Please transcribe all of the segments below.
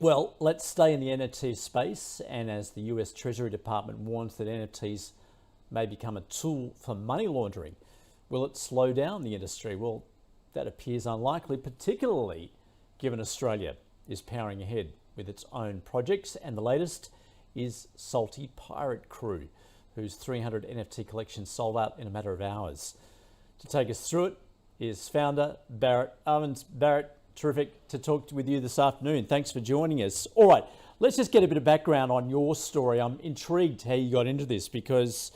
Well, let's stay in the NFT space. And as the US Treasury Department warns that NFTs may become a tool for money laundering, will it slow down the industry? Well, that appears unlikely, particularly given Australia is powering ahead with its own projects. And the latest is Salty Pirate Crew, whose 300 NFT collection sold out in a matter of hours. To take us through it is founder Barrett Ovens. Barrett, terrific to talk with you this afternoon. Thanks for joining us. All right, let's just get a bit of background on your story. I'm intrigued how you got into this because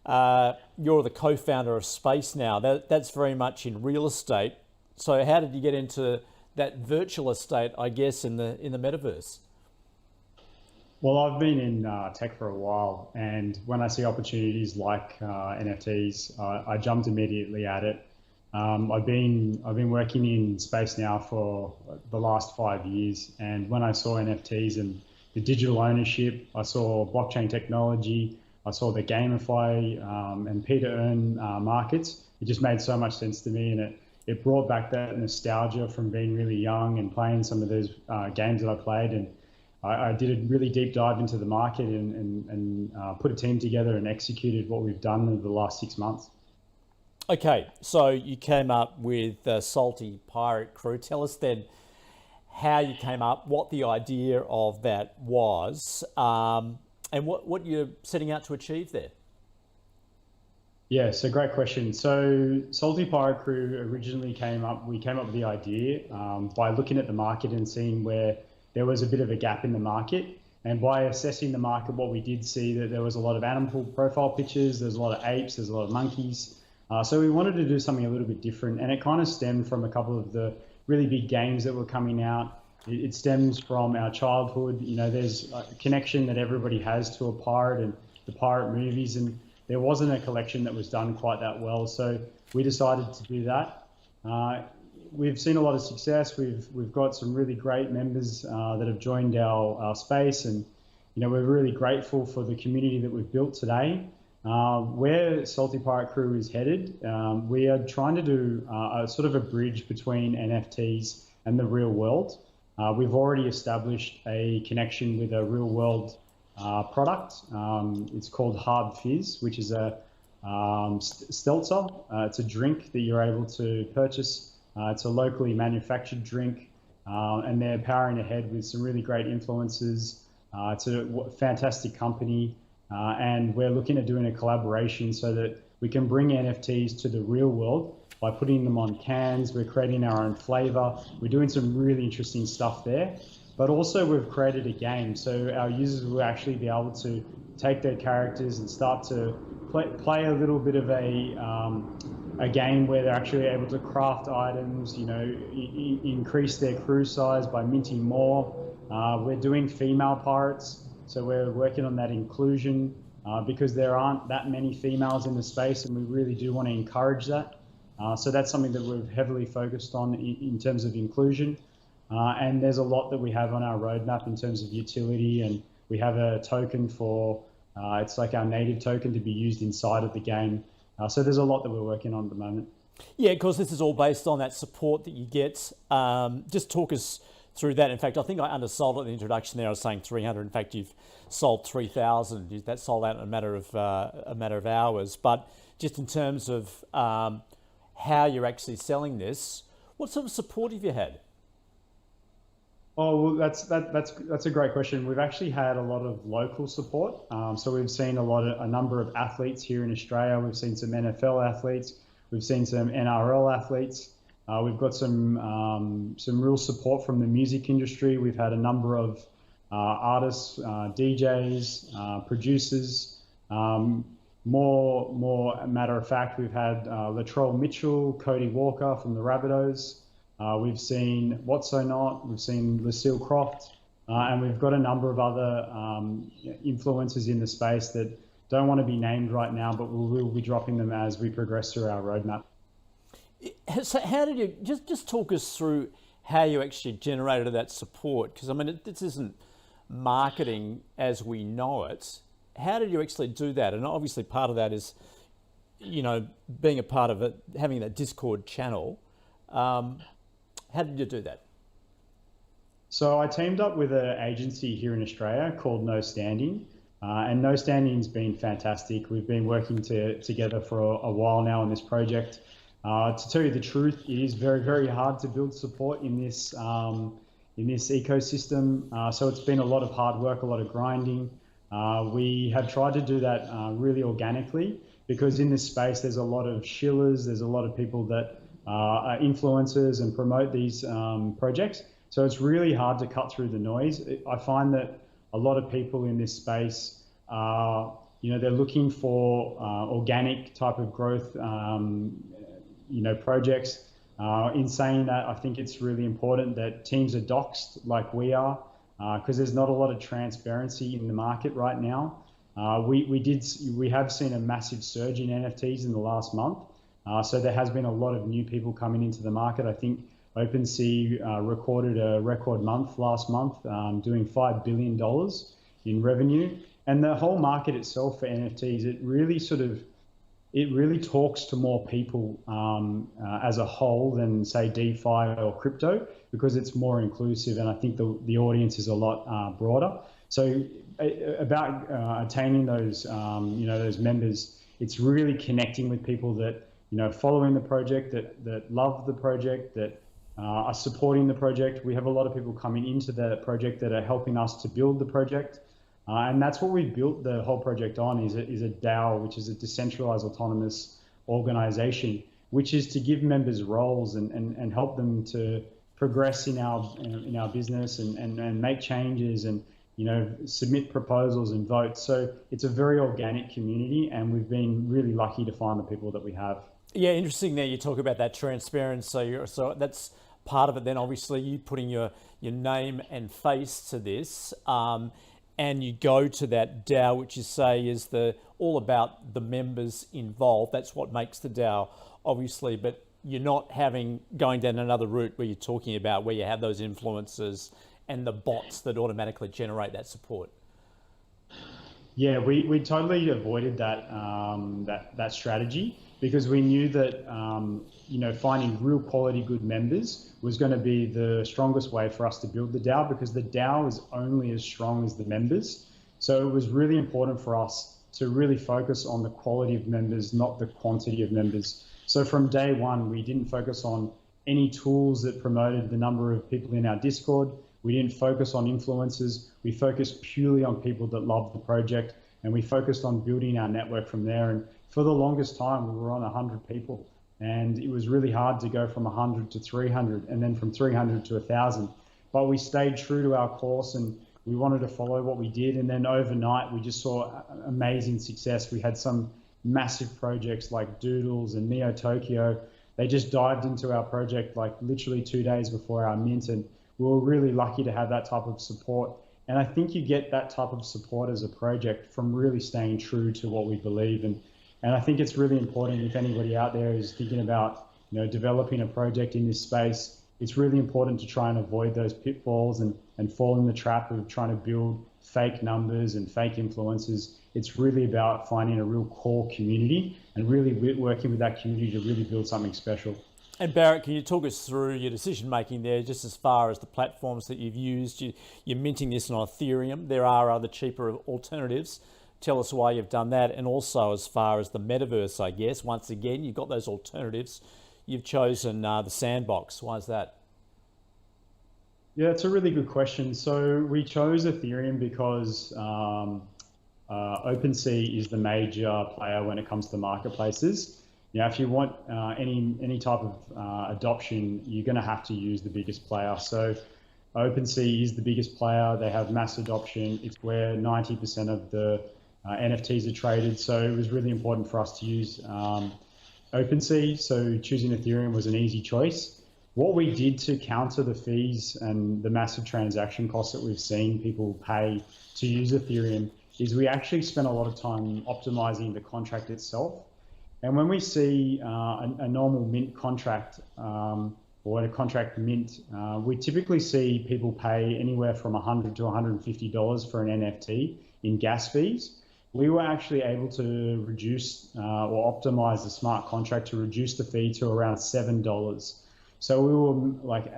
you're the co-founder of Space now. That's very much in real estate. So how did you get into that virtual estate, I guess, in the metaverse? Well, I've been in tech for a while, and when I see opportunities like NFTs, I jumped immediately at it. I've been working in space now for the last 5 years, and when I saw NFTs and the digital ownership, I saw blockchain technology, I saw the gamify and pay-to-earn markets. It just made so much sense to me, and it brought back that nostalgia from being really young and playing some of those games that I played. And I did a really deep dive into the market and put a team together and executed what we've done over the last 6 months. Okay, so you came up with the Salty Pirate Crew. Tell us then how you came up, what the idea of that was, and what you're setting out to achieve there. Yeah, so great question. So Salty Pirate Crew originally we came up with the idea by looking at the market and seeing where there was a bit of a gap in the market. And by assessing the market, what we did see that there was a lot of animal profile pictures, there's a lot of apes, there's a lot of monkeys. So we wanted to do something a little bit different, and it kind of stemmed from a couple of the really big games that were coming out. It stems from our childhood. You know, there's a connection that everybody has to a pirate and the pirate movies, and there wasn't a collection that was done quite that well. So we decided to do that. We've seen a lot of success. We've got some really great members that have joined our space, and we're really grateful for the community that we've built today. Where Salty Pirate Crew is headed, we are trying to do a sort of a bridge between NFTs and the real world. We've already established a connection with a real world product. It's called Hard Fizz, which is a seltzer. It's a drink that you're able to purchase. It's a locally manufactured drink, and they're powering ahead with some really great influencers. It's a fantastic company. And we're looking at doing a collaboration so that we can bring NFTs to the real world by putting them on cans. We're creating our own flavor. We're doing some really interesting stuff there. But also we've created a game, so our users will actually be able to take their characters and start to play a little bit of a game where they're actually able to craft items, increase their crew size by minting more. We're doing female pirates. So we're working on that inclusion because there aren't that many females in the space, and we really do want to encourage that. So that's something that we've heavily focused on in terms of inclusion. And there's a lot that we have on our roadmap in terms of utility, and we have a token for, it's like our native token to be used inside of the game. So there's a lot that we're working on at the moment. Yeah, because this is all based on that support that you get. Just talk us through that. In fact, I think I undersold it in the introduction there. I was saying 300. In fact, you've sold 3,000. That sold out in a matter of hours. But just in terms of how you're actually selling this, what sort of support have you had? Oh, well, that's a great question. We've actually had a lot of local support. So we've seen a number of athletes here in Australia. We've seen some NFL athletes. We've seen some NRL athletes. We've got some real support from the music industry. We've had a number of artists, DJs, producers. More matter of fact, we've had Latrell Mitchell, Cody Walker from the Rabbitohs. We've seen What's So Not. We've seen Lucille Croft, and we've got a number of other influencers in the space that don't want to be named right now, but we will be dropping them as we progress through our roadmap. So how did you, just talk us through how you actually generated that support? Because I mean, this isn't marketing as we know it. How did you actually do that? And obviously part of that is, being a part of it, having that Discord channel. How did you do that? So I teamed up with an agency here in Australia called No Standing, and No Standing's been fantastic. We've been working together for a while now on this project. To tell you the truth, it is very, very hard to build support in this ecosystem. So it's been a lot of hard work, a lot of grinding. We have tried to do that really organically, because in this space there's a lot of shillers, there's a lot of people that are influencers and promote these projects. So it's really hard to cut through the noise. I find that a lot of people in this space are, they're looking for organic type of growth, projects. In saying that, I think it's really important that teams are doxed like we are, because there's not a lot of transparency in the market right now. We have seen a massive surge in NFTs in the last month. So there has been a lot of new people coming into the market. I think OpenSea recorded a record month last month, doing $5 billion in revenue. And the whole market itself for NFTs, it really talks to more people as a whole than, say, DeFi or crypto, because it's more inclusive, and I think the audience is a lot broader. So about attaining those those members, it's really connecting with people that following the project, that love the project, that are supporting the project. We have a lot of people coming into the project that are helping us to build the project. And that's what we built the whole project on, is a DAO, which is a decentralized autonomous organization, which is to give members roles and help them to progress in our business and make changes and submit proposals and vote. So it's a very organic community, and we've been really lucky to find the people that we have. Yeah, interesting there. You talk about that transparency. So that's part of it. Then obviously you putting your name and face to this. And you go to that DAO, which you say is all about the members involved. That's what makes the DAO, obviously. But you're not going down another route where you're talking about where you have those influencers and the bots that automatically generate that support. Yeah, we totally avoided that that strategy, because we knew that finding real quality good members was going to be the strongest way for us to build the DAO, because the DAO is only as strong as the members. So it was really important for us to really focus on the quality of members, not the quantity of members. So from day one, we didn't focus on any tools that promoted the number of people in our Discord. We didn't focus on influencers. We focused purely on people that loved the project, and we focused on building our network from there. And for the longest time, we were on 100 people, and it was really hard to go from 100 to 300, and then from 300 to 1,000. But we stayed true to our course, and we wanted to follow what we did. And then overnight, we just saw amazing success. We had some massive projects like Doodles and Neo Tokyo. They just dived into our project like literally 2 days before our mint, and we were really lucky to have that type of support. And I think you get that type of support as a project from really staying true to what we believe in. And I think it's really important, if anybody out there is thinking about developing a project in this space, it's really important to try and avoid those pitfalls and fall in the trap of trying to build fake numbers and fake influencers. It's really about finding a real core community and really working with that community to really build something special. And Barrett, can you talk us through your decision making there, just as far as the platforms that you've used? You're minting this on Ethereum. There are other cheaper alternatives. Tell us why you've done that. And also as far as the metaverse, I guess, once again, you've got those alternatives. You've chosen the sandbox. Why is that? Yeah, it's a really good question. So we chose Ethereum because OpenSea is the major player when it comes to marketplaces. If you want any type of adoption, you're going to have to use the biggest player. So OpenSea is the biggest player. They have mass adoption. It's where 90% of the NFTs are traded. So it was really important for us to use OpenSea. So choosing Ethereum was an easy choice. What we did to counter the fees and the massive transaction costs that we've seen people pay to use Ethereum is we actually spent a lot of time optimizing the contract itself. And when we see a normal mint contract or a contract mint, we typically see people pay anywhere from $100 to $150 for an NFT in gas fees. We were actually able to reduce or optimize the smart contract to reduce the fee to around $7. So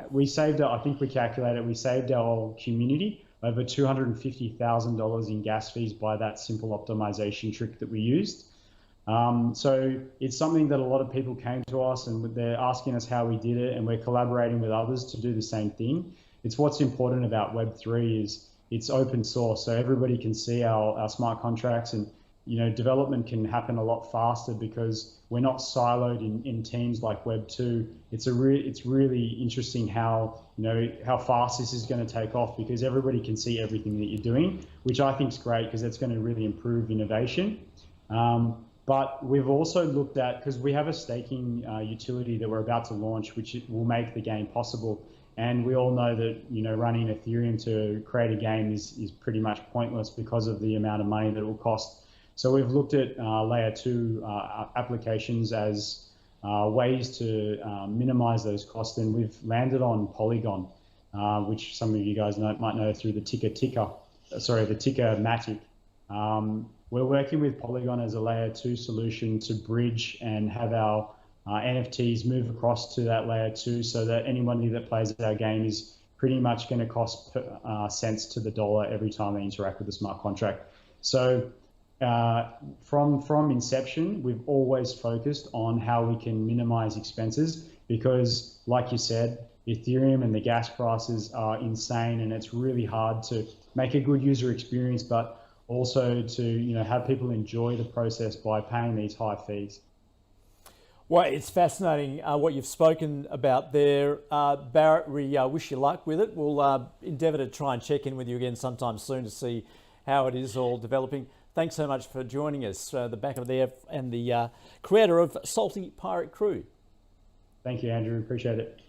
we saved, I think we calculated, we saved our community over $250,000 in gas fees by that simple optimization trick that we used. So it's something that a lot of people came to us and they're asking us how we did it, and we're collaborating with others to do the same thing. It's what's important about Web3 is it's open source, so everybody can see our smart contracts, and development can happen a lot faster because we're not siloed in teams like Web2. It's really interesting how how fast this is going to take off, because everybody can see everything that you're doing, which I think is great because that's going to really improve innovation. But we've also looked at, because we have a staking utility that we're about to launch, which will make the game possible. And we all know that running Ethereum to create a game is pretty much pointless because of the amount of money that it will cost. So we've looked at layer 2 applications as ways to minimize those costs, and we've landed on Polygon, which some of you guys might know through the ticker Matic. We're working with Polygon as a layer 2 solution to bridge and have our NFTs move across to that layer 2, so that anybody that plays our game is pretty much going to cost cents to the dollar every time they interact with the smart contract. So from inception, we've always focused on how we can minimize expenses, because like you said, Ethereum and the gas prices are insane, and it's really hard to make a good user experience, but also to have people enjoy the process by paying these high fees. Well, it's fascinating what you've spoken about there, Barrett. We wish you luck with it. We'll endeavour to try and check in with you again sometime soon to see how it is all developing. Thanks so much for joining us, the back of there, and the creator of Salty Pirate Crew. Thank you, Andrew. Appreciate it.